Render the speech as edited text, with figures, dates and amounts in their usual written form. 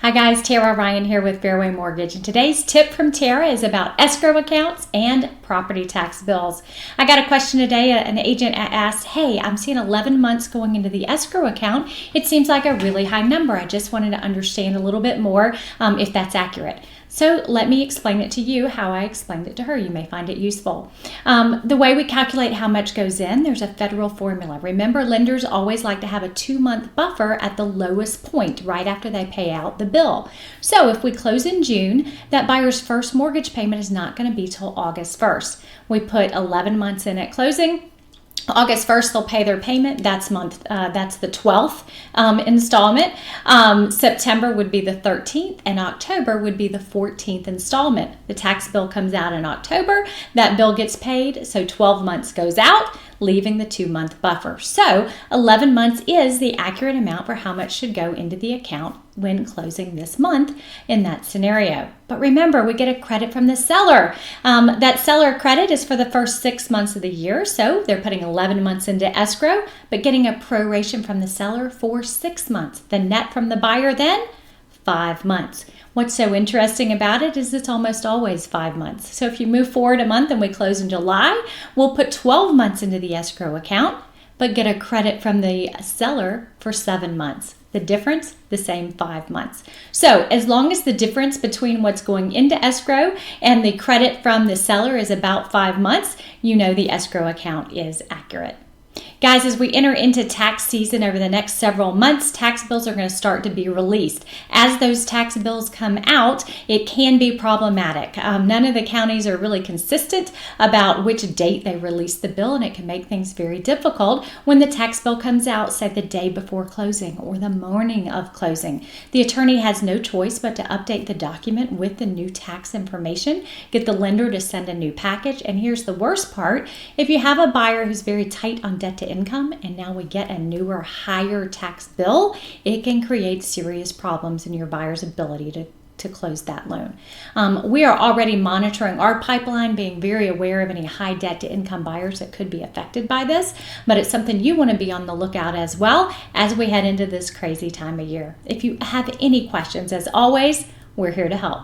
Hi guys, Tara Ryan here with Fairway Mortgage, and today's tip from Tara is about escrow accounts and property tax bills. I got a question today. An agent asked, hey, I'm seeing 11 months going into the escrow account. It seems like a really high number. I just wanted to understand a little bit more if that's accurate. So let me explain it to you how I explained it to her. You may find it useful. The way we calculate how much goes in, there's a federal formula. Remember, lenders always like to have a 2-month buffer at the lowest point right after they pay out the bill. So if we close in June, that buyer's first mortgage payment is not going to be till August 1st. We put 11 months in at closing. August 1st, they'll pay their payment. That's the 12th installment. September would be the 13th, and October would be the 14th installment. The tax bill comes out in October. That bill gets paid, so 12 months goes out, leaving the 2-month buffer. So 11 months is the accurate amount for how much should go into the account when closing this month in that scenario. But remember, we get a credit from the seller. That seller credit is for the first 6 months of the year, so they're putting 11 months into escrow, but getting a proration from the seller for 6 months. The net from the buyer then, 5 months. What's so interesting about it is it's almost always 5 months. So if you move forward a month and we close in July, we'll put 12 months into the escrow account, but get a credit from the seller for 7 months. The difference, the same 5 months. So as long as the difference between what's going into escrow and the credit from the seller is about 5 months, you know the escrow account is accurate. Guys, as we enter into tax season over the next several months, tax bills are going to start to be released. As those tax bills come out, it can be problematic. None of the counties are really consistent about which date they release the bill, and it can make things very difficult when the tax bill comes out, say the day before closing or the morning of closing. The attorney has no choice but to update the document with the new tax information, get the lender to send a new package, and here's the worst part. If you have a buyer who's very tight on debt to income, and now we get a newer, higher tax bill, it can create serious problems in your buyer's ability to close that loan. We are already monitoring our pipeline, being very aware of any high debt to income buyers that could be affected by this, but it's something you want to be on the lookout as well as we head into this crazy time of year. If you have any questions, as always, we're here to help.